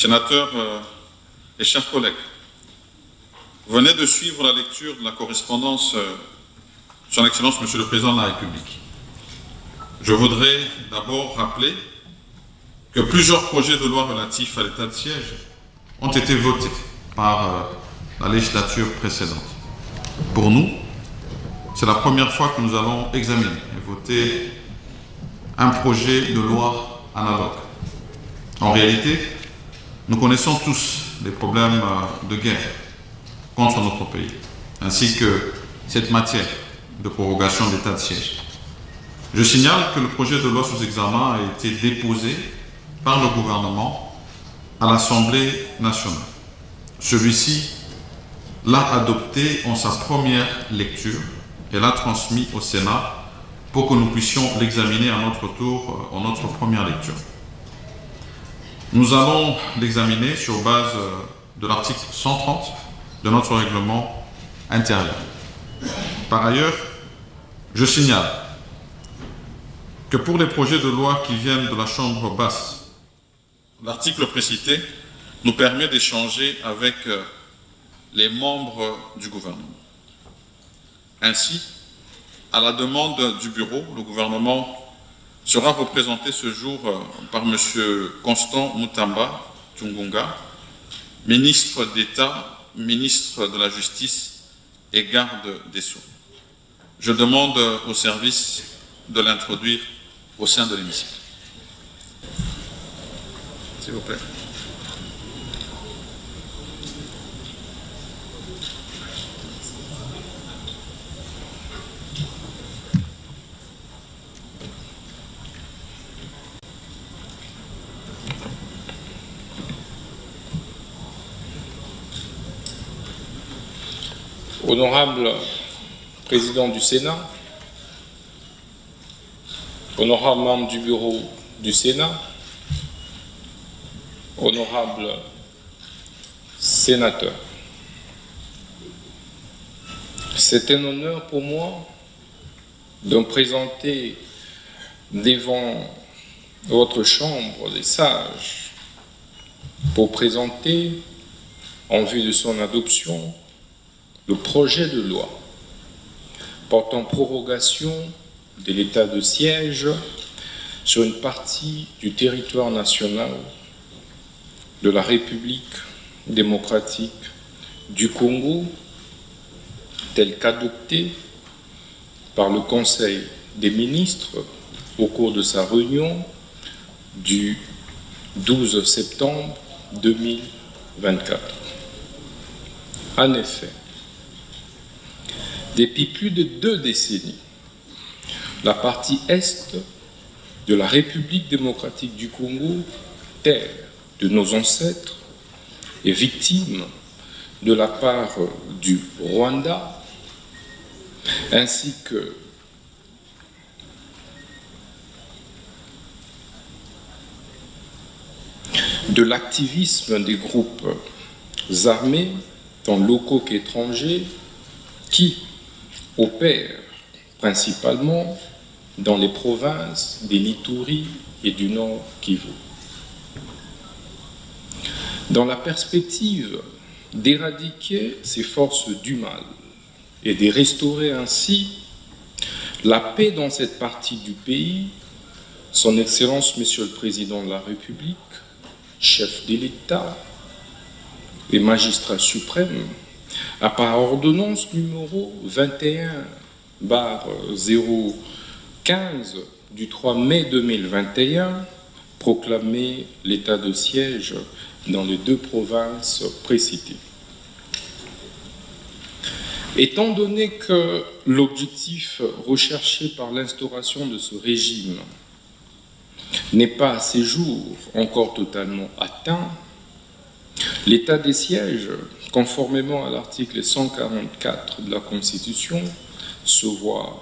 Sénateurs et chers collègues, vous venez de suivre la lecture de la correspondance de Son Excellence Monsieur le Président de la République. Je voudrais d'abord rappeler que plusieurs projets de loi relatifs à l'état de siège ont été votés par la législature précédente. Pour nous, c'est la première fois que nous allons examiner et voter un projet de loi analogue. En réalité, nous connaissons tous les problèmes de guerre contre notre pays, ainsi que cette matière de prorogation de l'état de siège. Je signale que le projet de loi sous examen a été déposé par le gouvernement à l'Assemblée nationale. Celui-ci l'a adopté en sa première lecture et l'a transmis au Sénat pour que nous puissions l'examiner à notre tour en notre première lecture. Nous allons l'examiner sur base de l'article 130 de notre règlement intérieur. Par ailleurs, je signale que pour les projets de loi qui viennent de la Chambre basse, l'article précité nous permet d'échanger avec les membres du gouvernement. Ainsi, à la demande du bureau, le gouvernement sera représenté ce jour par M. Constant Mutamba Tungunga, ministre d'État, ministre de la Justice et garde des Sceaux. Je demande au service de l'introduire au sein de l'hémicycle. S'il vous plaît. Honorable Président du Sénat, honorable membre du bureau du Sénat, honorable sénateur, c'est un honneur pour moi de me présenter devant votre chambre des sages pour présenter, en vue de son adoption, le projet de loi portant prorogation de l'état de siège sur une partie du territoire national de la République démocratique du Congo, tel qu'adopté par le Conseil des ministres au cours de sa réunion du 12 septembre 2024. En effet, depuis plus de 2 décennies, la partie est de la République démocratique du Congo, terre de nos ancêtres, est victime de la part du Rwanda, ainsi que de l'activisme des groupes armés, tant locaux qu'étrangers, qui opèrent principalement dans les provinces des l'Ituri et du Nord Kivu. Dans la perspective d'éradiquer ces forces du mal et de restaurer ainsi la paix dans cette partie du pays, Son Excellence Monsieur le Président de la République, chef de l'État et magistrat suprême, a par ordonnance numéro 21/015 du 3 mai 2021 proclamé l'état de siège dans les 2 provinces précitées. Étant donné que l'objectif recherché par l'instauration de ce régime n'est pas à ces jours encore totalement atteint, l'état des sièges, conformément à l'article 144 de la Constitution, se voit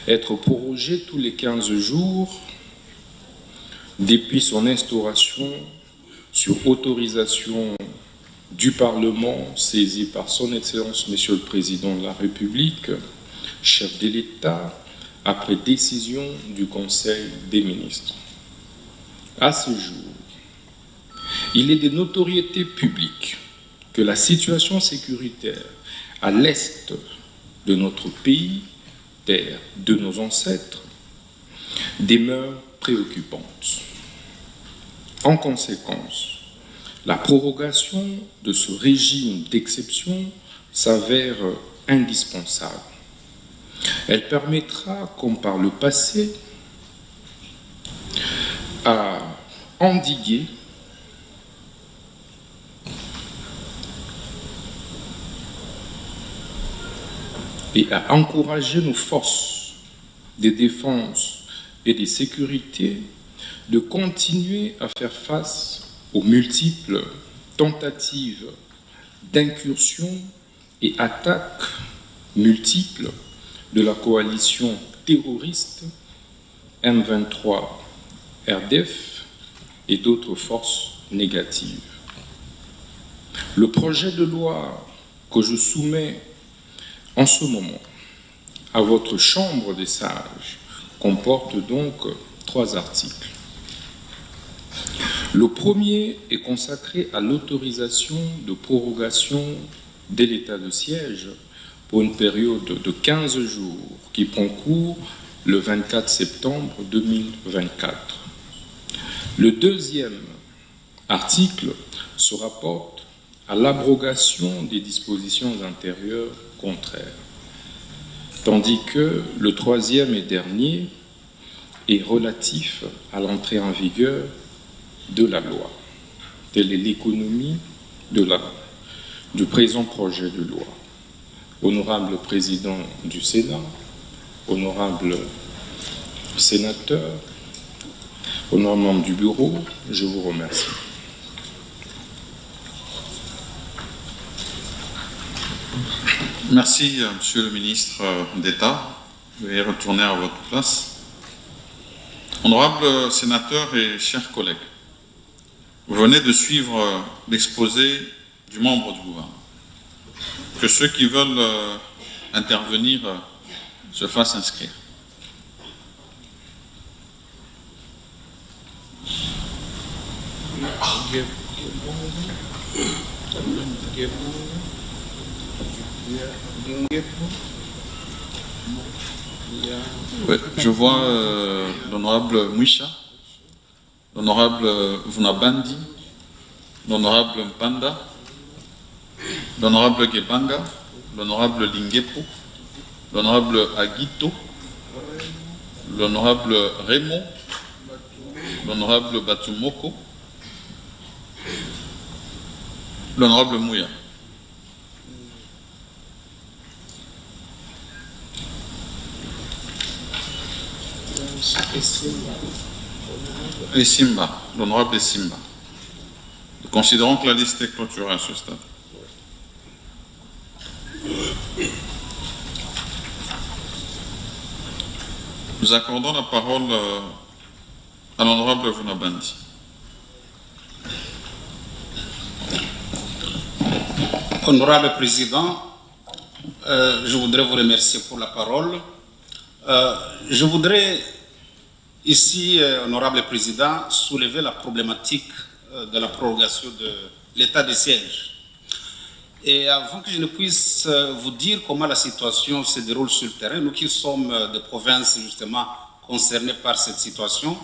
être prorogé tous les 15 jours depuis son instauration sur autorisation du Parlement saisi par Son Excellence Monsieur le Président de la République, chef de l'État, après décision du Conseil des ministres. À ce jour, Il est de notoriété publique que la situation sécuritaire à l'est de notre pays, terre de nos ancêtres, demeure préoccupante. En conséquence, la prorogation de ce régime d'exception s'avère indispensable. Elle permettra, comme par le passé, à endiguer et à encourager nos forces de défense et de sécurité de continuer à faire face aux multiples tentatives d'incursion et attaques multiples de la coalition terroriste M23 RDF et d'autres forces négatives. Le projet de loi que je soumets en ce moment à votre Chambre des sages comporte donc 3 articles. Le premier est consacré à l'autorisation de prorogation de l'état de siège pour une période de 15 jours qui prend cours le 24 septembre 2024. Le deuxième article se rapporte à l'abrogation des dispositions antérieures contraires, tandis que le troisième et dernier est relatif à l'entrée en vigueur de la loi. Telle est l'économie du présent projet de loi. Honorable Président du Sénat, honorable sénateur, honorable membre du bureau, je vous remercie. Merci, Monsieur le ministre d'État. Veuillez retourner à votre place. Honorables sénateurs et chers collègues, vous venez de suivre l'exposé du membre du gouvernement. Que ceux qui veulent intervenir se fassent inscrire. Ouais, je vois l'honorable Mouisha, l'honorable Vunabandi, l'honorable Mpanda, l'honorable Gebanga, l'honorable Lingepo, l'honorable Aguito, l'honorable Raymond, l'honorable Batumoko, l'honorable Mouya. Et Simba, l'honorable Simba. Nous considérons que la liste est clôturée à ce stade. Nous accordons la parole à l'honorable Vunabandi. Honorable Président, je voudrais vous remercier pour la parole. Je voudrais ici, Honorable Président, soulever la problématique de la prorogation de l'état de siège. Et avant que je ne puisse vous dire comment la situation se déroule sur le terrain, nous qui sommes de provinces justement concernées par cette situation,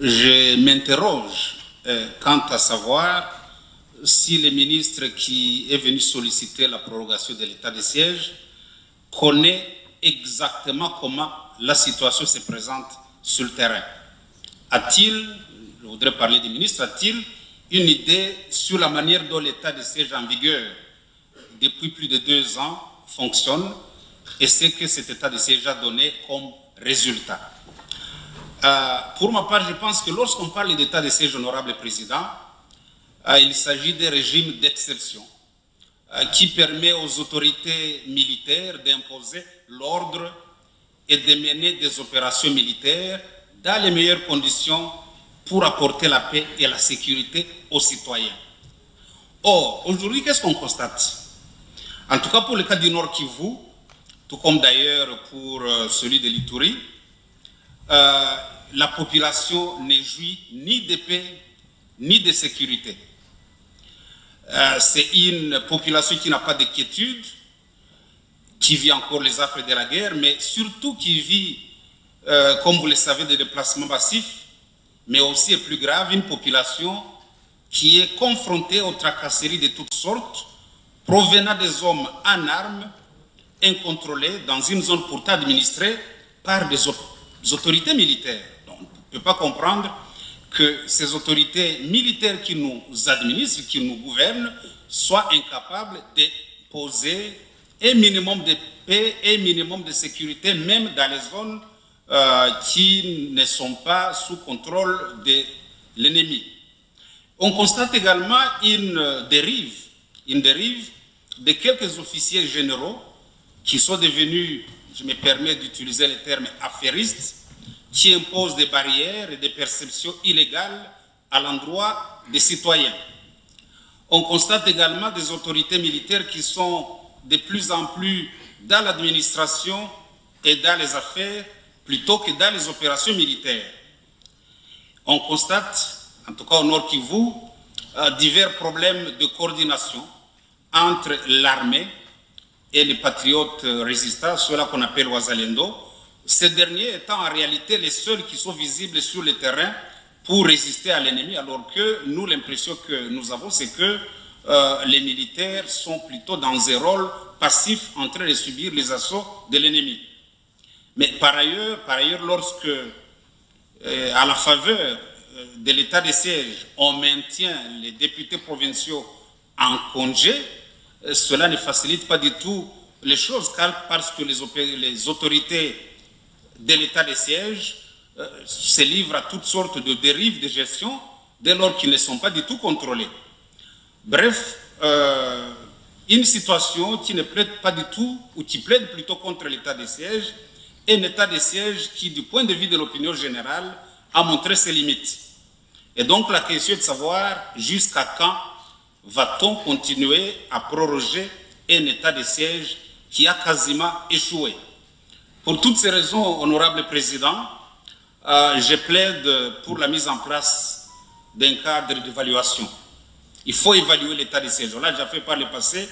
je m'interroge quant à savoir si le ministre qui est venu solliciter la prorogation de l'état de siège connaît exactement comment la situation se présente sur le terrain. A-t-il, je voudrais parler du ministre, a-t-il une idée sur la manière dont l'état de siège en vigueur depuis plus de 2 ans fonctionne et ce que cet état de siège a donné comme résultat? Pour ma part, je pense que lorsqu'on parle d'état de siège, honorable président, il s'agit d'un régime d'exception qui permet aux autorités militaires d'imposer l'ordre et de mener des opérations militaires dans les meilleures conditions pour apporter la paix et la sécurité aux citoyens. Or, aujourd'hui, qu'est-ce qu'on constate? En tout cas, pour le cas du Nord Kivu, tout comme d'ailleurs pour celui de l'Ituri, la population ne jouit ni de paix ni de sécurité. C'est une population qui n'a pas d'inquiétude, qui vit encore les affres de la guerre, mais surtout qui vit, comme vous le savez, des déplacements massifs, mais aussi, et plus grave, une population qui est confrontée aux tracasseries de toutes sortes, provenant des hommes en armes, incontrôlés, dans une zone pourtant administrée par des autorités militaires. Donc, on ne peut pas comprendre que ces autorités militaires qui nous administrent, qui nous gouvernent, soient incapables de poser un minimum de paix et un minimum de sécurité, même dans les zones qui ne sont pas sous contrôle de l'ennemi. On constate également une dérive de quelques officiers généraux qui sont devenus, je me permets d'utiliser le terme affairistes, qui imposent des barrières et des perceptions illégales à l'endroit des citoyens. On constate également des autorités militaires qui sont de plus en plus dans l'administration et dans les affaires plutôt que dans les opérations militaires. On constate, en tout cas au Nord Kivu, divers problèmes de coordination entre l'armée et les patriotes résistants, ceux-là qu'on appelle Wazalendo, ces derniers étant en réalité les seuls qui sont visibles sur le terrain pour résister à l'ennemi, alors que nous, l'impression que nous avons, c'est que les militaires sont plutôt dans un rôle passif en train de subir les assauts de l'ennemi. Mais par ailleurs, lorsque, à la faveur de l'état de siège, on maintient les députés provinciaux en congé, cela ne facilite pas du tout les choses, car parce que les autorités de l'état de siège se livrent à toutes sortes de dérives de gestion dès lors qu'ils ne sont pas du tout contrôlés. Bref, une situation qui ne plaide pas du tout, ou qui plaide plutôt contre l'état de siège, et un état de siège qui, du point de vue de l'opinion générale, a montré ses limites. Et donc la question est de savoir jusqu'à quand va-t-on continuer à proroger un état de siège qui a quasiment échoué. Pour toutes ces raisons, honorable président, je plaide pour la mise en place d'un cadre d'évaluation. Il faut évaluer l'état de siège. On l'a déjà fait par le passé.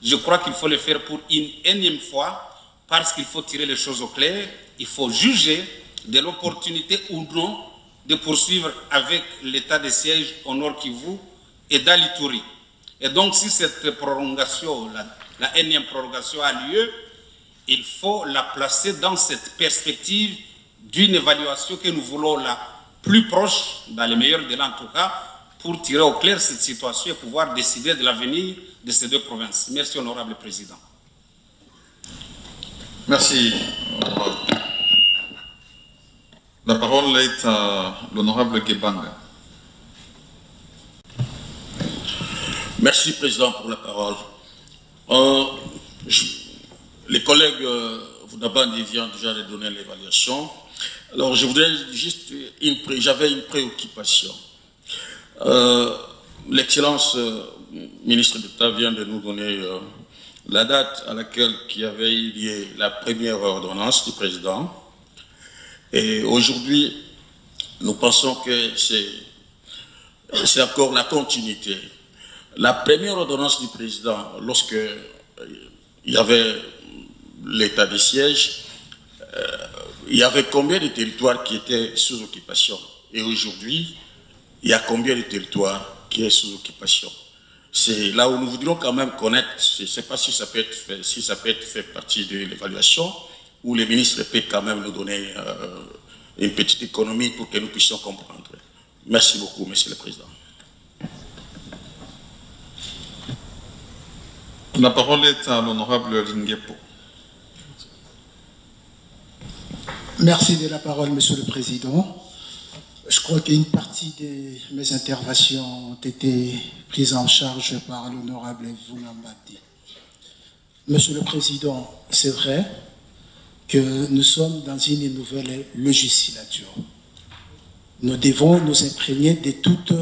Je crois qu'il faut le faire pour une énième fois, parce qu'il faut tirer les choses au clair. Il faut juger de l'opportunité ou non de poursuivre avec l'état de siège au Nord Kivu et dans l'Ituri. Et donc, si cette prolongation, la énième prolongation a lieu, il faut la placer dans cette perspective d'une évaluation que nous voulons la plus proche, dans les meilleurs délais en tout cas, pour tirer au clair cette situation et pouvoir décider de l'avenir de ces deux provinces. Merci, honorable président. Merci. La parole est à l'honorable Gebanga. Merci, Président, pour la parole. Les collègues Voudaban viennent déjà de donner l'évaluation. Alors, je voudrais juste j'avais une préoccupation. L'Excellence ministre d'État vient de nous donner la date à laquelle il y avait eu lieu la première ordonnance du président. Et aujourd'hui, nous pensons que c'est encore la continuité. La première ordonnance du président, lorsque il y avait l'état de siège, il y avait combien de territoires qui étaient sous occupation? Et aujourd'hui, il y a combien de territoires qui sont sous occupation? C'est là où nous voudrions quand même connaître, je ne sais pas si ça peut être fait partie de l'évaluation, où les ministres peuvent quand même nous donner une petite économie pour que nous puissions comprendre. Merci beaucoup, Monsieur le Président. La parole est à l'honorable Linguepo. Merci de la parole, Monsieur le Président. Je crois qu'une partie de mes interventions ont été prises en charge par l'honorable Vunambati. Monsieur le Président, c'est vrai que nous sommes dans une nouvelle législature. Nous devons nous imprégner de toutes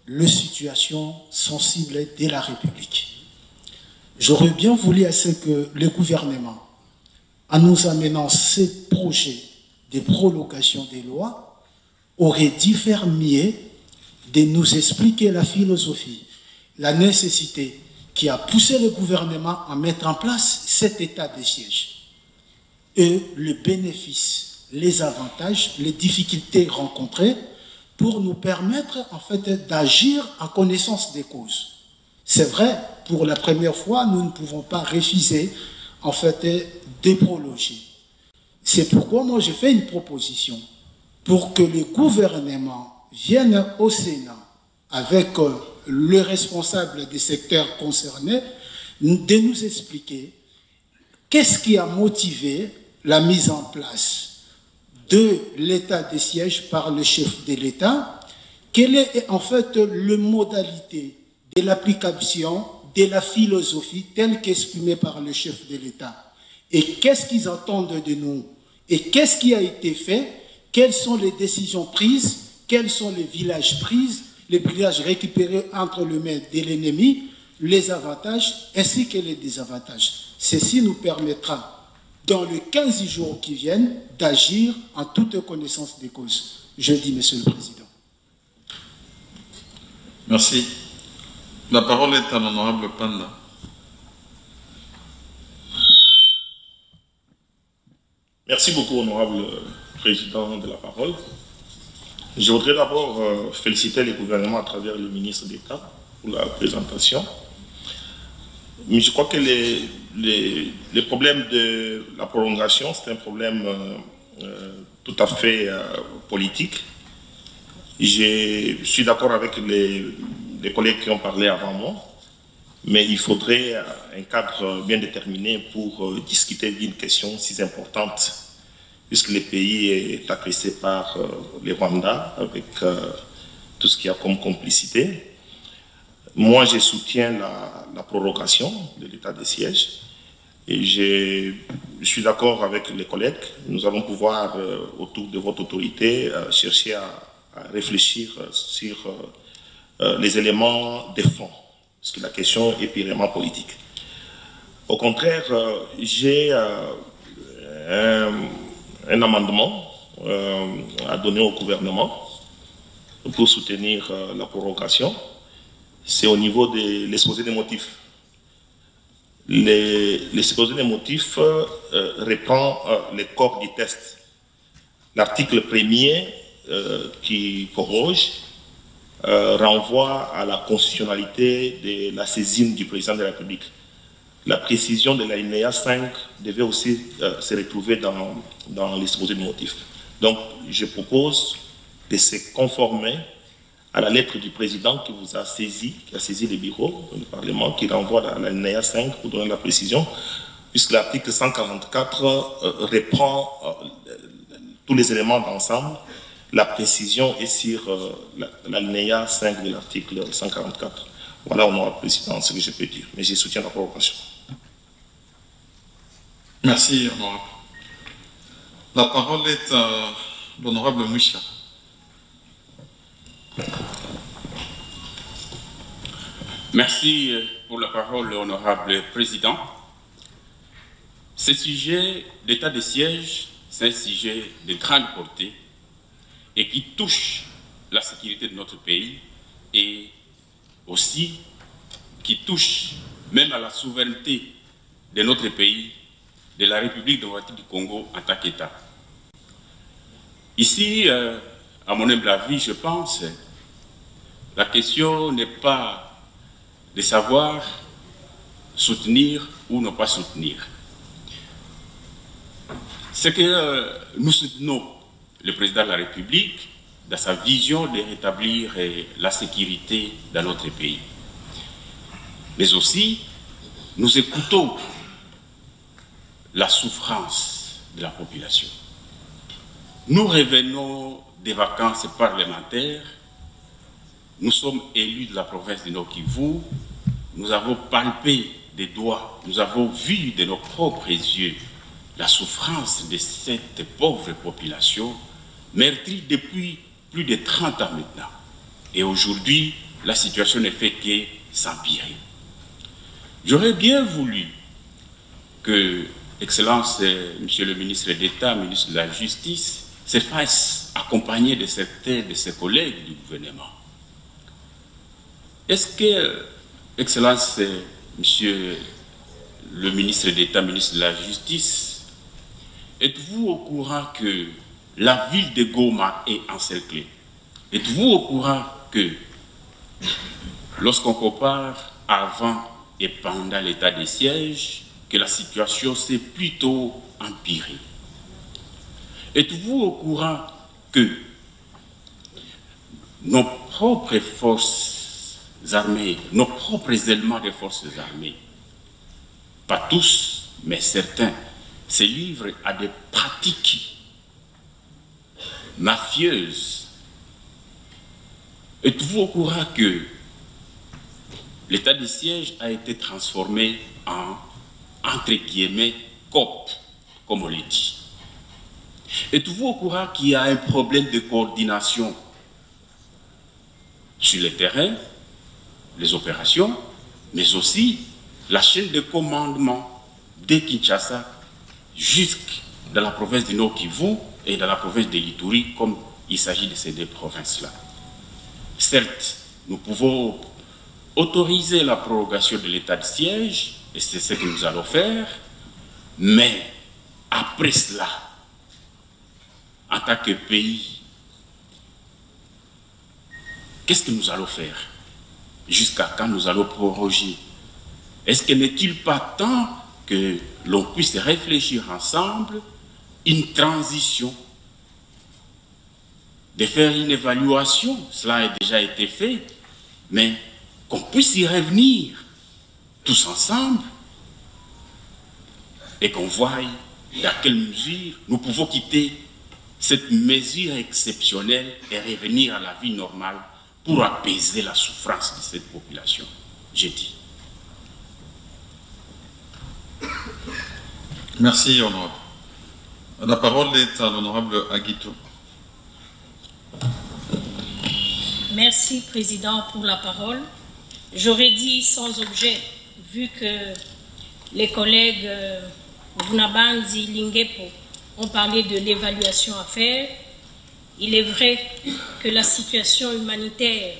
les situations sensibles de la République. J'aurais bien voulu à ce que le gouvernement, en nous amenant ces projets de prolongation des lois, aurait dû faire mieux de nous expliquer la philosophie, la nécessité qui a poussé le gouvernement à mettre en place cet état de siège et le bénéfice, les avantages, les difficultés rencontrées pour nous permettre en fait d'agir en connaissance des causes. C'est vrai, pour la première fois, nous ne pouvons pas refuser en fait de prolonger. C'est pourquoi moi j'ai fait une proposition pour que le gouvernement vienne au Sénat avec le responsable des secteurs concernés de nous expliquer qu'est-ce qui a motivé la mise en place de l'état de siège par le chef de l'État, quelle est en fait la modalité de l'application de la philosophie telle qu'exprimée par le chef de l'État. Et qu'est-ce qu'ils attendent de nous? Et qu'est-ce qui a été fait? Quelles sont les décisions prises? Quels sont les villages pris? Les villages récupérés entre les mains de l'ennemi, les avantages ainsi que les désavantages. Ceci nous permettra, dans les 15 jours qui viennent, d'agir en toute connaissance des causes. Je dis, Monsieur le Président. Merci. La parole est à l'honorable Panda. Merci beaucoup, honorable président de la parole. Je voudrais d'abord féliciter le gouvernement à travers le ministre d'État pour la présentation. Mais je crois que les problèmes de la prolongation, c'est un problème tout à fait politique. Je suis d'accord avec les collègues qui ont parlé avant moi, mais il faudrait un cadre bien déterminé pour discuter d'une question si importante, puisque le pays est agressé par les Rwandais avec tout ce qu'il y a comme complicité. Moi, je soutiens la prorogation de l'état de siège et je suis d'accord avec les collègues. Nous allons pouvoir, autour de votre autorité, chercher à réfléchir sur les éléments de fond, parce que la question est purement politique. Au contraire, j'ai un amendement à donner au gouvernement pour soutenir la prorogation. C'est au niveau de l'exposé des motifs. L'exposé des motifs reprend le corps du test. L'article 1er qui proroge renvoie à la constitutionnalité de la saisine du président de la République. La précision de l'alinéa 5 devait aussi se retrouver dans l'exposé des motifs. Donc, je propose de se conformer à la lettre du président qui vous a saisi, qui a saisi le bureau du Parlement, qui renvoie à l'alinéa 5 pour donner la précision, puisque l'article 144 reprend tous les éléments d'ensemble. La précision est sur l'alinéa 5 de l'article 144. Voilà, honorable président, ce que je peux dire. Mais je soutiens la provocation. Merci, honorable. La parole est à l'honorable Moucha. Merci pour la parole, honorable président. Ce sujet d'état de siège, c'est un sujet de grande portée et qui touche la sécurité de notre pays et aussi qui touche même à la souveraineté de notre pays, de la République démocratique du Congo en tant qu'État. Ici, à mon humble avis, je pense, la question n'est pas de savoir soutenir ou ne pas soutenir. C'est que nous soutenons le président de la République dans sa vision de rétablir la sécurité dans notre pays. Mais aussi, nous écoutons la souffrance de la population. Nous revenons des vacances parlementaires. Nous sommes élus de la province de Nord-Kivu. Nous avons palpé des doigts, nous avons vu de nos propres yeux la souffrance de cette pauvre population meurtrie depuis plus de 30 ans maintenant. Et aujourd'hui, la situation ne fait que s'empirer. J'aurais bien voulu que, Excellence, Monsieur le ministre d'État, ministre de la Justice, se fasse accompagner de certains de ses collègues du gouvernement. Est-ce que, Excellence, Monsieur le ministre d'État, ministre de la Justice, êtes-vous au courant que la ville de Goma est encerclée? Êtes-vous au courant que lorsqu'on compare avant et pendant l'état de siège, que la situation s'est plutôt empirée? Êtes-vous au courant que nos propres forces armées, nos propres éléments des forces armées, pas tous, mais certains, se livrent à des pratiques mafieuses? Êtes-vous au courant que l'état de siège a été transformé en, entre guillemets, COP, comme on l'a dit? Êtes-vous au courant qu'il y a un problème de coordination sur le terrain, les opérations, mais aussi la chaîne de commandement de Kinshasa jusque dans la province du Nord Kivu et dans la province de l'Ituri, comme il s'agit de ces deux provinces-là? Certes, nous pouvons autoriser la prorogation de l'état de siège, et c'est ce que nous allons faire, mais après cela, en tant que pays, qu'est-ce que nous allons faire? Jusqu'à quand nous allons proroger? Est-ce que n'est-il pas temps que l'on puisse réfléchir ensemble une transition, de faire une évaluation? Cela a déjà été fait, mais qu'on puisse y revenir tous ensemble et qu'on voie dans quelle mesure nous pouvons quitter cette mesure exceptionnelle et revenir à la vie normale pour apaiser la souffrance de cette population. J'ai dit. Merci, honorable. La parole est à l'honorable Aguito. Merci, Président, pour la parole. J'aurais dit sans objet, vu que les collègues Vunabandi, Lingepo ont parlé de l'évaluation à faire. Il est vrai que la situation humanitaire,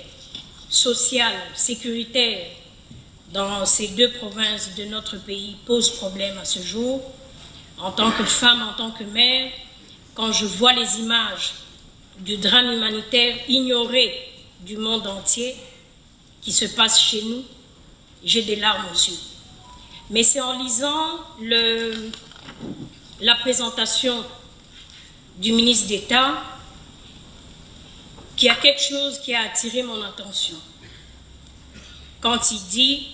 sociale, sécuritaire dans ces deux provinces de notre pays pose problème à ce jour. En tant que femme, en tant que mère, quand je vois les images du drame humanitaire ignoré du monde entier qui se passe chez nous, j'ai des larmes aux yeux. Mais c'est en lisant la présentation du ministre d'État qu'il y a quelque chose qui a attiré mon attention. Quand il dit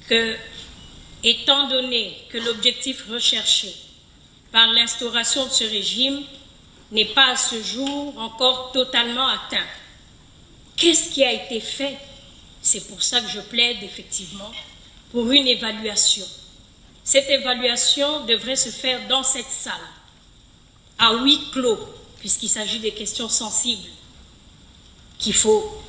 que, étant donné que l'objectif recherché par l'instauration de ce régime n'est pas à ce jour encore totalement atteint, qu'est-ce qui a été fait? C'est pour ça que je plaide effectivement pour une évaluation. Cette évaluation devrait se faire dans cette salle, à huis clos, puisqu'il s'agit des questions sensibles qu'il faut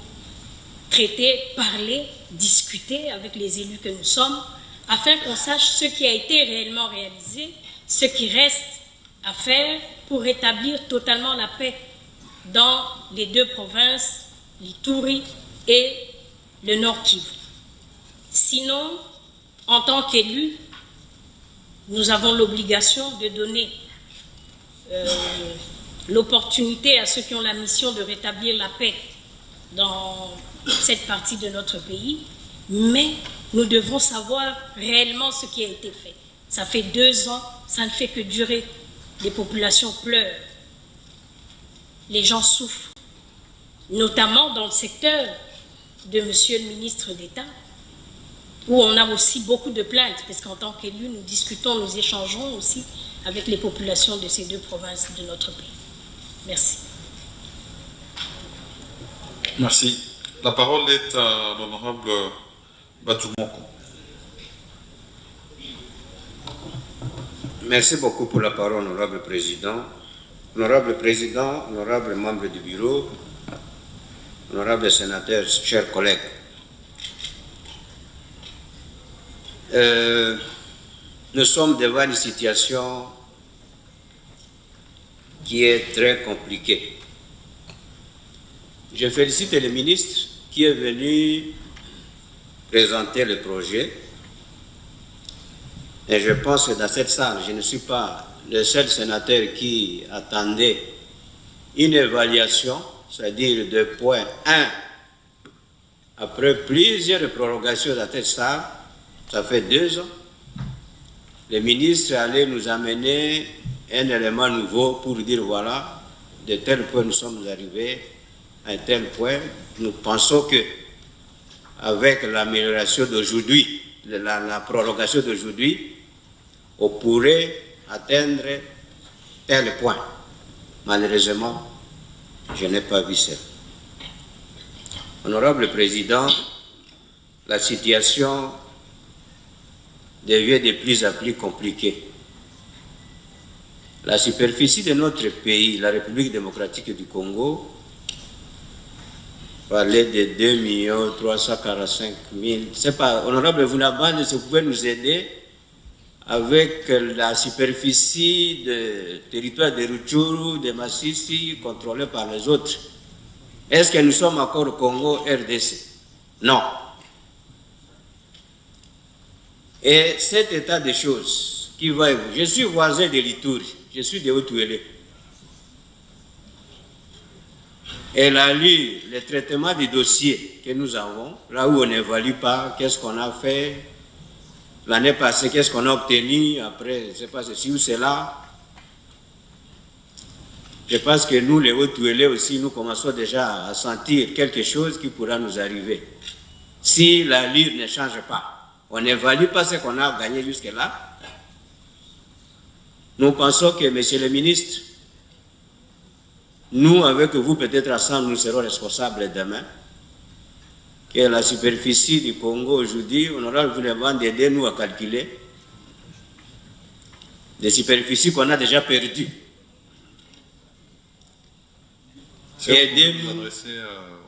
traiter, parler, discuter avec les élus que nous sommes, afin qu'on sache ce qui a été réellement réalisé, ce qui reste à faire pour rétablir totalement la paix dans les deux provinces, l'Ituri et le Nord Kivu. Sinon, en tant qu'élus, nous avons l'obligation de donner l'opportunité à ceux qui ont la mission de rétablir la paix dans cette partie de notre pays, mais nous devons savoir réellement ce qui a été fait. Ça fait 2 ans, ça ne fait que durer. Les populations pleurent, les gens souffrent, notamment dans le secteur de Monsieur le ministre d'État, où on a aussi beaucoup de plaintes, parce qu'en tant qu'élus, nous discutons, nous échangeons aussi avec les populations de ces deux provinces de notre pays. Merci. Merci. La parole est à l'honorable Badjoumoko. Merci beaucoup pour la parole, honorable président. Honorable président, honorable membre du bureau, honorable sénateur, chers collègues. Nous sommes devant une situation qui est très compliquée. Je félicite le ministre qui est venu présenter le projet. Et je pense que dans cette salle, je ne suis pas le seul sénateur qui attendait une évaluation, c'est-à-dire de point 1, après plusieurs prorogations dans cette salle, ça fait 2 ans, le ministre allait nous amener un élément nouveau pour dire voilà, de tel point nous sommes arrivés, à un tel point, nous pensons que avec l'amélioration d'aujourd'hui, la prorogation d'aujourd'hui, on pourrait atteindre tel point. Malheureusement, je n'ai pas vu ça. Honorable Président, la situation devient de plus en plus compliquée. La superficie de notre pays, la République démocratique du Congo, parlait de 2 345 000. C'est pas, honorable Vunambane, si vous pouvez nous aider avec la superficie de territoire de Rutshuru, de Masisi, contrôlée par les autres. Est-ce que nous sommes encore au Congo RDC? Non. Et cet état de choses qui va évoluer, je suis voisin de l'Ituri, je suis de Haut-Ouélé. Elle a lu le traitement des dossiers que nous avons, là où on n'évalue pas qu'est-ce qu'on a fait l'année passée, qu'est-ce qu'on a obtenu après, je ne sais pas ceci ou cela. Je pense que nous, les Haut-Ouélé aussi, nous commençons déjà à sentir quelque chose qui pourra nous arriver. Si l'allure ne change pas, on n'évalue pas ce qu'on a gagné jusque-là. Nous pensons que, monsieur le ministre, nous, avec vous, peut-être ensemble, nous serons responsables demain. Que la superficie du Congo aujourd'hui, on aura vraiment d'aider nous à calculer des superficies qu'on a déjà perdues. Aidez-nous. Vous adresser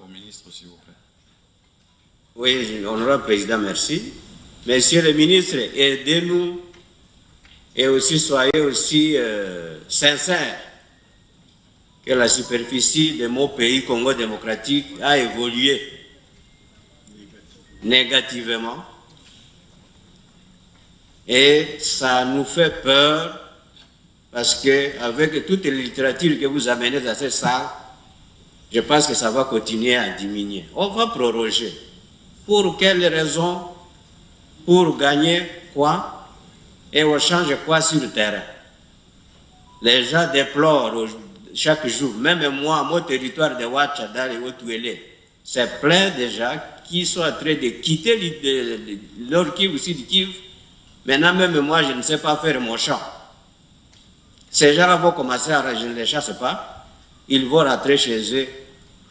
au ministre, s'il vous plaît. Oui, honorable président, merci. Monsieur le ministre, aidez-nous et aussi soyez aussi sincères que la superficie de mon pays, Congo démocratique, a évolué négativement. Et ça nous fait peur parce qu'avec toute la littérature que vous amenez dans cette salle, je pense que ça va continuer à diminuer. On va proroger. Pour quelles raisons? Pour gagner quoi? Et on change quoi sur le terrain? Les gens déplorent chaque jour, même moi, mon territoire de Ouachada et Haut-Ouélé, c'est plein de gens qui sont en train de quitter leur Kivu, aussi du Kivu. Maintenant, même moi, je ne sais pas faire mon champ. Ces gens-là vont commencer à je ne les chasse pas. Ils vont rentrer chez eux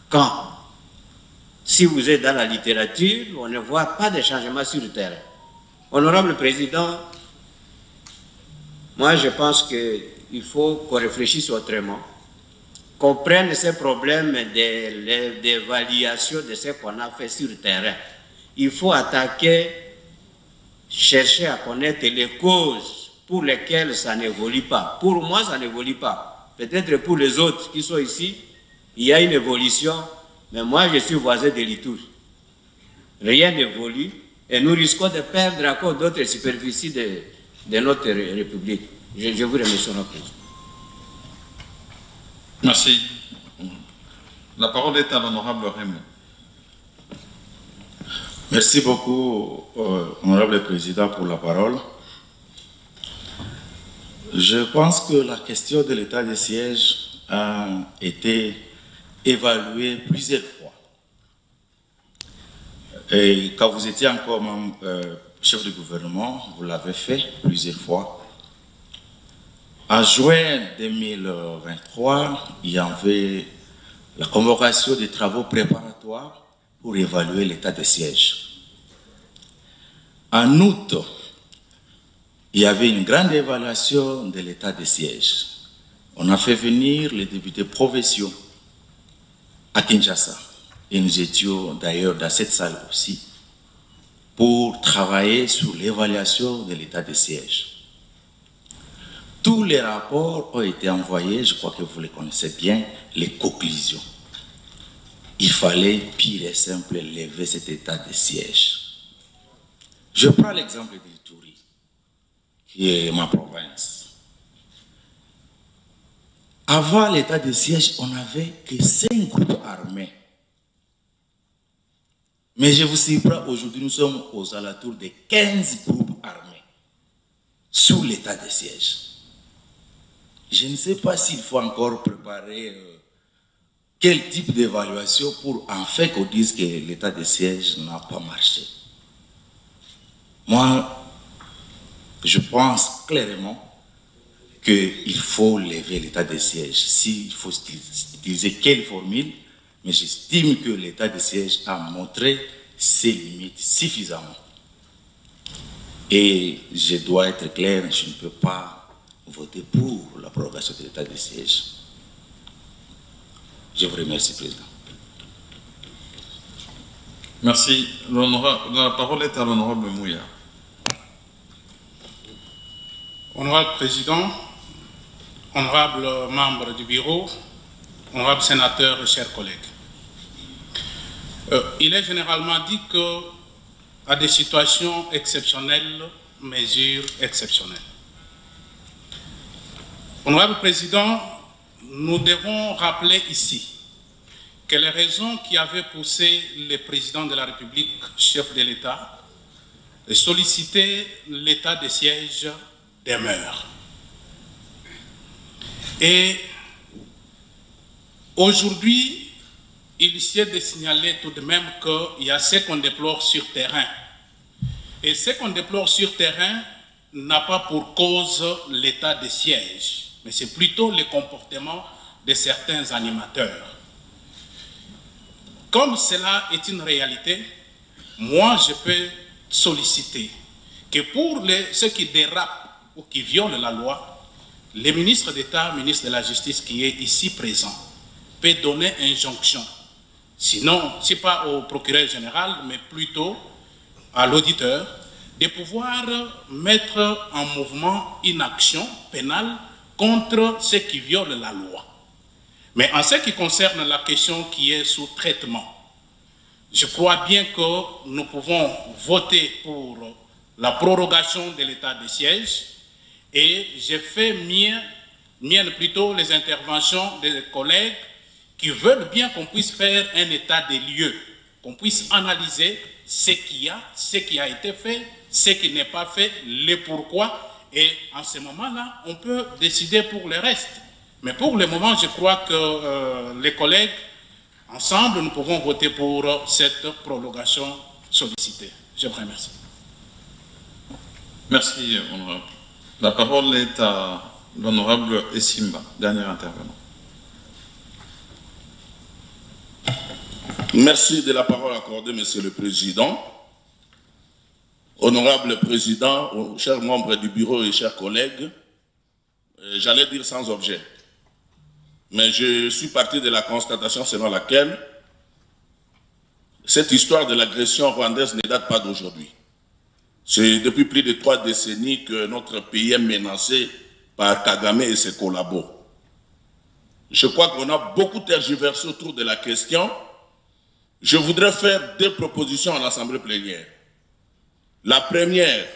quand? Si vous êtes dans la littérature, on ne voit pas de changement sur le terrain. Honorable Président, moi je pense qu'il faut qu'on réfléchisse autrement, qu'on prenne ces problèmes d'évaluation de ce qu'on a fait sur le terrain. Il faut attaquer, chercher à connaître les causes pour lesquelles ça n'évolue pas. Pour moi, ça n'évolue pas. Peut-être pour les autres qui sont ici, il y a une évolution, mais moi je suis voisin de l'Ituri. Rien n'évolue et nous risquons de perdre encore d'autres superficies de notre République. Je vous remercie, Monsieur. Merci. La parole est à l'honorable Raymond. Merci beaucoup, honorable président, pour la parole. Je pense que la question de l'état de siège a été évaluée plusieurs fois. Et quand vous étiez encore chef de gouvernement, vous l'avez fait plusieurs fois. En juin 2023, il y avait la convocation des travaux préparatoires pour évaluer l'état de siège. En août, il y avait une grande évaluation de l'état de siège. On a fait venir les députés provinciaux à Kinshasa. Et nous étions d'ailleurs dans cette salle aussi pour travailler sur l'évaluation de l'état de siège. Tous les rapports ont été envoyés, je crois que vous les connaissez bien, les conclusions. il fallait pire et simple lever cet état de siège. Je prends l'exemple d'Ituri, qui est ma province. Avant l'état de siège, on n'avait que 5 groupes armés. Mais je vous surprends, aujourd'hui, nous sommes aux alentours de 15 groupes armés sous l'état de siège. Je ne sais pas s'il faut encore préparer quel type d'évaluation pour enfin qu'on dise que l'état de siège n'a pas marché. Moi, je pense clairement qu'il faut lever l'état de siège. S'il faut utiliser quelle formule, mais j'estime que l'état de siège a montré ses limites suffisamment. Et je dois être clair, je ne peux pas voter pour la prorogation de l'état de siège. Je vous remercie, Président. Merci. La parole est à l'honorable Mouya. Honorable Président, honorables membres du bureau, honorables sénateurs et chers collègues. Il est généralement dit que à des situations exceptionnelles, mesures exceptionnelles. Honorable Président, nous devons rappeler ici que les raisons qui avaient poussé le président de la République, chef de l'État, à solliciter l'état de siège demeurent. Et aujourd'hui, il s'y est de signaler tout de même qu'il y a ce qu'on déplore sur terrain. Et ce qu'on déplore sur terrain n'a pas pour cause l'état de siège, mais c'est plutôt le comportement de certains animateurs. Comme cela est une réalité, moi je peux solliciter que pour ceux qui dérapent ou qui violent la loi, le ministre d'État, ministre de la Justice qui est ici présent, peut donner injonction. Sinon, ce n'est pas au procureur général, mais plutôt à l'auditeur, de pouvoir mettre en mouvement une action pénale contre ceux qui violent la loi. Mais en ce qui concerne la question qui est sous traitement, je crois bien que nous pouvons voter pour la prorogation de l'état de siège et j'ai fait mienne plutôt les interventions des collègues qui veulent bien qu'on puisse faire un état des lieux, qu'on puisse analyser ce qui a été fait, ce qui n'est pas fait, le pourquoi, et en ce moment-là, on peut décider pour le reste. Mais pour le moment, je crois que les collègues, ensemble, nous pouvons voter pour cette prolongation sollicitée. Je vous remercie. Merci, honorable. La parole est à l'honorable Essimba, dernier intervenant. Merci de la parole accordée, Monsieur le Président. Honorable Président, chers membres du bureau et chers collègues, j'allais dire sans objet, mais je suis parti de la constatation selon laquelle cette histoire de l'agression rwandaise ne date pas d'aujourd'hui. C'est depuis plus de 3 décennies que notre pays est menacé par Kagame et ses collabos. Je crois qu'on a beaucoup tergiversé autour de la question. Je voudrais faire 2 propositions à l'Assemblée plénière. La première,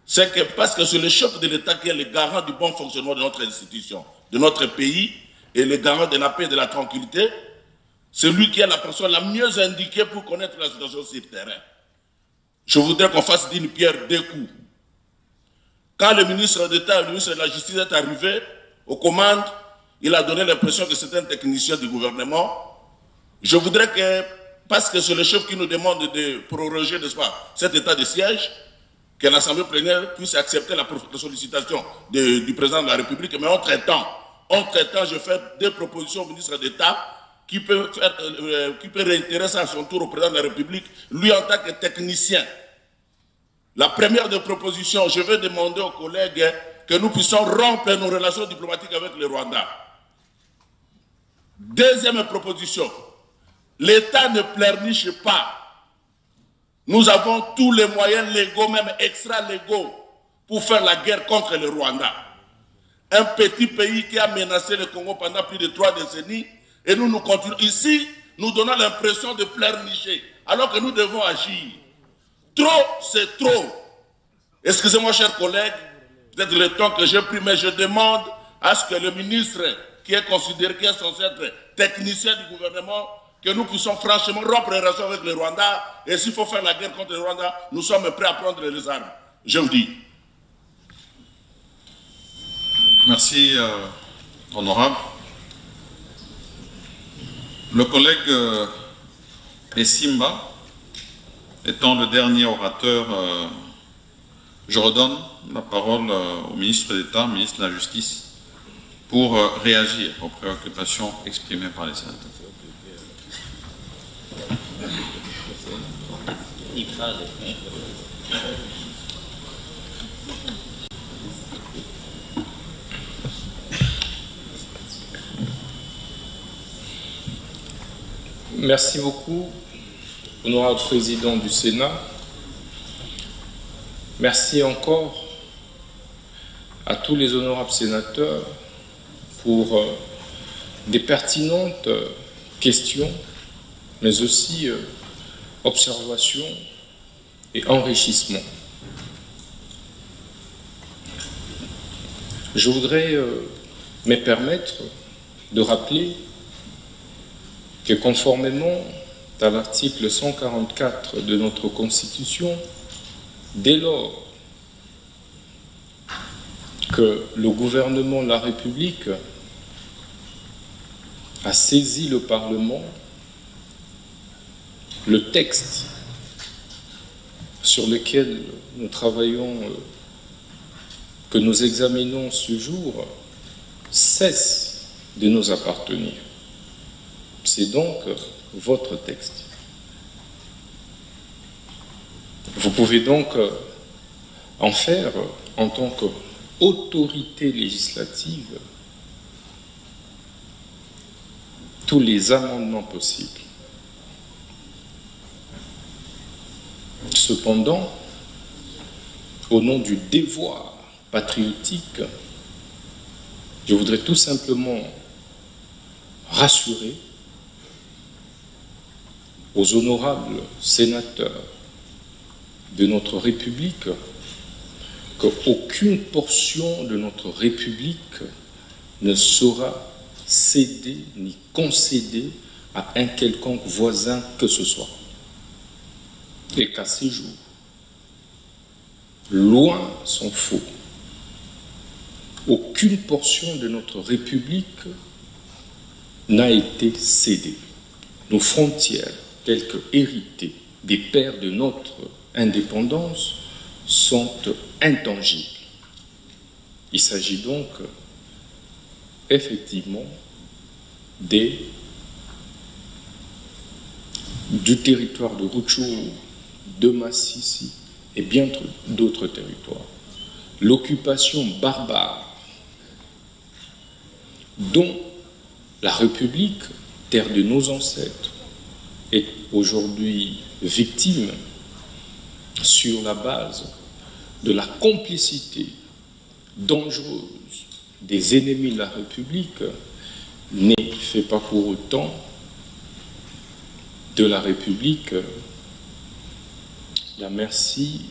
c'est que parce que c'est le chef de l'État qui est le garant du bon fonctionnement de notre institution, de notre pays, et le garant de la paix et de la tranquillité, c'est lui qui est la personne la mieux indiquée pour connaître la situation sur le terrain. Je voudrais qu'on fasse d'une pierre 2 coups. Quand le ministre d'État et le ministre de la Justice est arrivé aux commandes, il a donné l'impression que c'était un technicien du gouvernement. Je voudrais que, parce que c'est le chef qui nous demande de proroger, n'est-ce pas, cet état de siège, que l'Assemblée plénière puisse accepter la sollicitation du président de la République. Mais entre-temps, je fais 2 propositions au ministre d'État qui peut réitérer ça à son tour au président de la République, lui en tant que technicien. La première des propositions, je vais demander aux collègues que nous puissions rompre nos relations diplomatiques avec le Rwanda. Deuxième proposition, l'État ne pleurniche pas. Nous avons tous les moyens légaux, même extra-légaux, pour faire la guerre contre le Rwanda. Un petit pays qui a menacé le Congo pendant plus de 3 décennies, et nous continuons. Ici, nous donnant l'impression de pleurnicher, alors que nous devons agir. Trop, c'est trop. Excusez-moi, chers collègues, peut-être le temps que j'ai pris, mais je demande à ce que le ministre, qui est considéré, qui est censé être technicien du gouvernement, que nous puissions franchement rompre les relations avec le Rwanda, et s'il faut faire la guerre contre le Rwanda, nous sommes prêts à prendre les armes. Je vous dis. Merci, honorable. Le collègue Essimba, étant le dernier orateur, je redonne la parole au ministre d'État, ministre de la Justice, pour réagir aux préoccupations exprimées par les sénateurs. Merci beaucoup, honorable président du Sénat. Merci encore à tous les honorables sénateurs pour des pertinentes questions, mais aussi observations et enrichissements. Je voudrais me permettre de rappeler que conformément à l'article 144 de notre Constitution, dès lors que le gouvernement de la République a saisi le Parlement, le texte sur lequel nous travaillons, que nous examinons ce jour, cesse de nous appartenir. C'est donc votre texte. Vous pouvez donc en faire, en tant qu'autorité législative, tous les amendements possibles. Cependant, au nom du devoir patriotique, je voudrais tout simplement rassurer aux honorables sénateurs de notre République qu'aucune portion de notre République ne sera cédée ni concédée à un quelconque voisin que ce soit. Et qu'à ces jours, loin s'en faut, aucune portion de notre République n'a été cédée. Nos frontières, telles que héritées des pères de notre indépendance, sont intangibles. Il s'agit donc effectivement du territoire de Rutshuru, de Massissi et bien d'autres territoires. L'occupation barbare dont la République, terre de nos ancêtres, est aujourd'hui victime sur la base de la complicité dangereuse des ennemis de la République, ne fait pas pour autant de la République la merci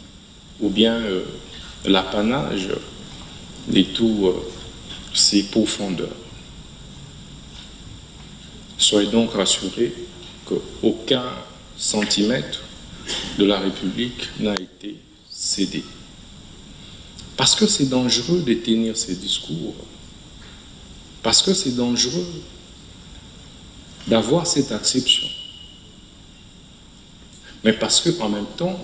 ou bien l'apanage de tous ses profondeurs. Soyez donc rassurés qu'aucun centimètre de la République n'a été cédé. Parce que c'est dangereux de tenir ces discours, parce que c'est dangereux d'avoir cette acception, mais parce qu'en même temps,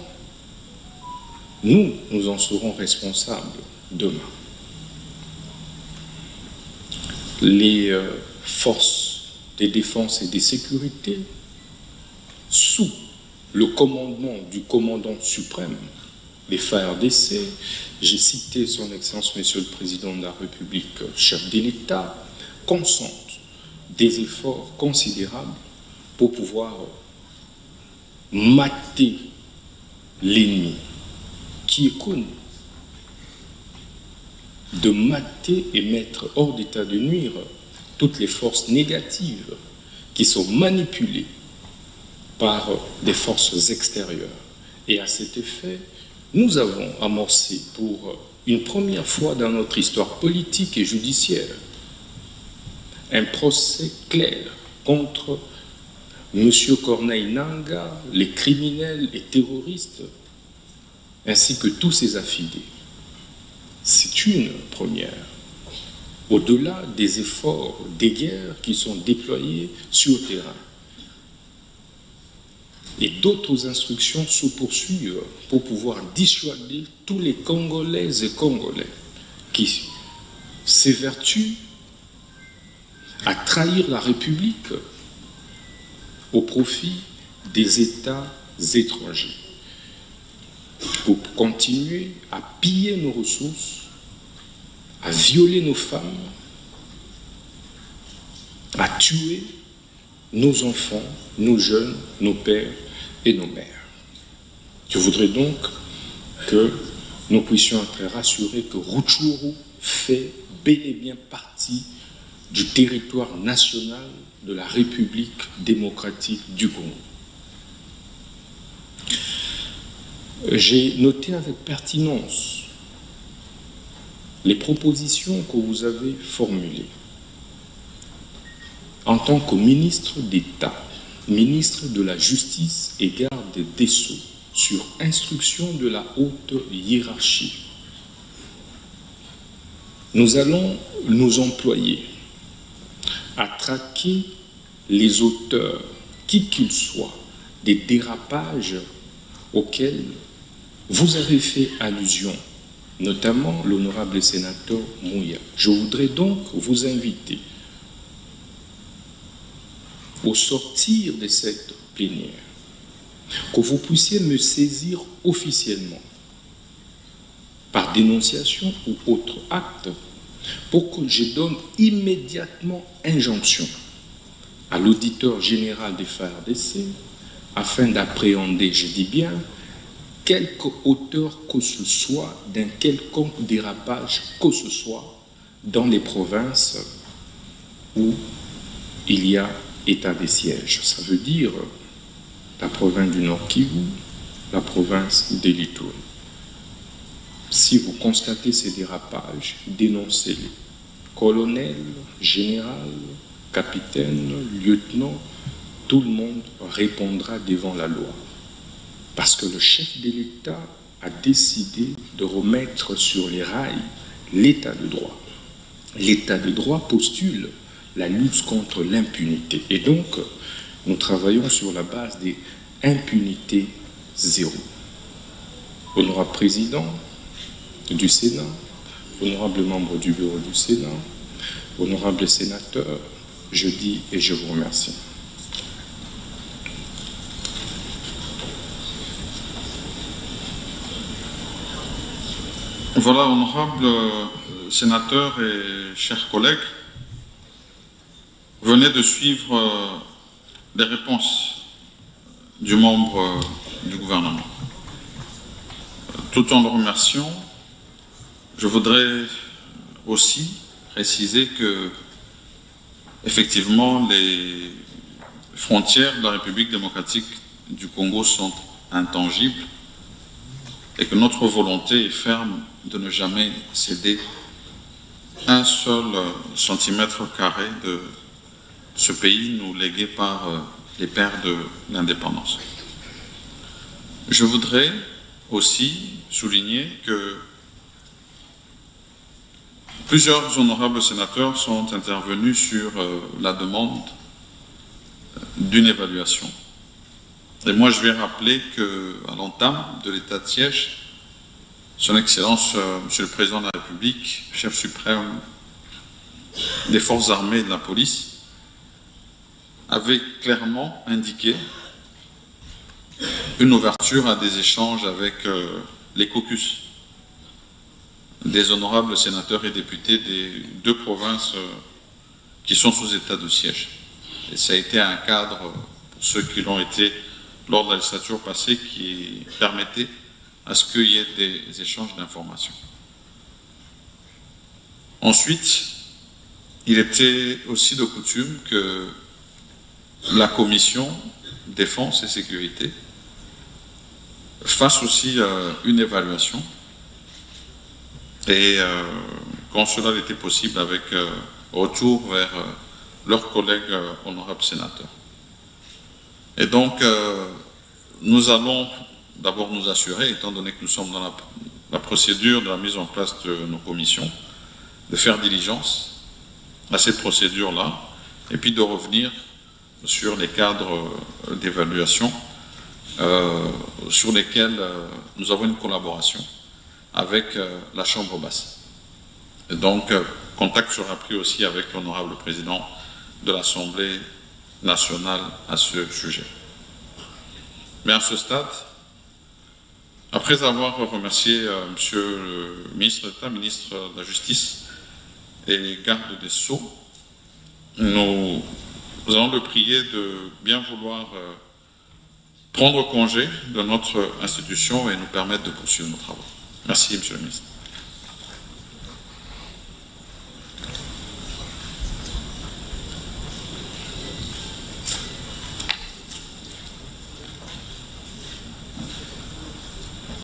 nous en serons responsables demain. Les forces de défense et de sécurité, sous le commandement du commandant suprême, les FARDC, j'ai cité son Excellence Monsieur le Président de la République, chef de l'État, consentent des efforts considérables pour pouvoir mater l'ennemi qui est connu, de mater et mettre hors d'état de nuire toutes les forces négatives qui sont manipulés par des forces extérieures. Et à cet effet, nous avons amorcé pour une première fois dans notre histoire politique et judiciaire un procès clair contre M. Corneille Nangaa, les criminels et terroristes, ainsi que tous ses affidés. C'est une première, au-delà des efforts des guerres qui sont déployés sur le terrain. Et d'autres instructions se poursuivent pour pouvoir dissuader tous les Congolaises et Congolais qui s'évertuent à trahir la République au profit des États étrangers, pour continuer à piller nos ressources, à violer nos femmes, à tuer nos enfants, nos jeunes, nos pères et nos mères. Je voudrais donc que nous puissions être rassurés que Rutshuru fait bel et bien partie du territoire national de la République démocratique du Congo. J'ai noté avec pertinence les propositions que vous avez formulées en tant que ministre d'État, ministre de la Justice et garde des Sceaux, sur instruction de la haute hiérarchie. Nous allons nous employer à traquer les auteurs, qui qu'ils soient, des dérapages auxquels vous avez fait allusion, notamment l'honorable sénateur Mouya. Je voudrais donc vous inviter, au sortir de cette plénière, que vous puissiez me saisir officiellement, par dénonciation ou autre acte, pour que je donne immédiatement injonction à l'auditeur général des FARDC afin d'appréhender, je dis bien, quelque auteur que ce soit d'un quelconque dérapage que ce soit dans les provinces où il y a état de siège. Ça veut dire la province du Nord Kivu, la province de l'Ituri. Si vous constatez ces dérapages, dénoncez-les. Colonel, général, capitaine, lieutenant, tout le monde répondra devant la loi. Parce que le chef de l'État a décidé de remettre sur les rails l'État de droit. L'État de droit postule la lutte contre l'impunité. Et donc, nous travaillons sur la base des impunités zéro. Honorable Président du Sénat, honorable membre du bureau du Sénat, honorable sénateur, je dis et je vous remercie. Voilà, honorable sénateur et chers collègues, venez de suivre les réponses du membre du gouvernement. Tout en le remerciant, je voudrais aussi préciser que, effectivement, les frontières de la République démocratique du Congo sont intangibles et que notre volonté est ferme de ne jamais céder un seul centimètre carré de ce pays nous légué par les pères de l'indépendance. Je voudrais aussi souligner que plusieurs honorables sénateurs sont intervenus sur la demande d'une évaluation. Et moi, je vais rappeler qu'à l'entame de l'état de siège, Son Excellence, Monsieur le Président de la République, chef suprême des forces armées et de la police, avait clairement indiqué une ouverture à des échanges avec les caucus des honorables sénateurs et députés des deux provinces qui sont sous état de siège. Et ça a été un cadre, pour ceux qui l'ont été lors de la législature passée, qui permettait à ce qu'il y ait des échanges d'informations. Ensuite, il était aussi de coutume que la commission défense et sécurité fasse aussi une évaluation et quand cela était possible avec retour vers leurs collègues honorables sénateurs. Et donc, nous allons d'abord nous assurer, étant donné que nous sommes dans la procédure de la mise en place de nos commissions, de faire diligence à cette procédure-là, et puis de revenir sur les cadres d'évaluation sur lesquels nous avons une collaboration avec la Chambre basse. Et donc, contact sera pris aussi avec l'honorable président de l'Assemblée nationale à ce sujet. Mais à ce stade, après avoir remercié Monsieur le ministre d'État, ministre de la Justice et garde des Sceaux, nous allons le prier de bien vouloir prendre congé de notre institution et nous permettre de poursuivre nos travaux. Merci, Monsieur le ministre.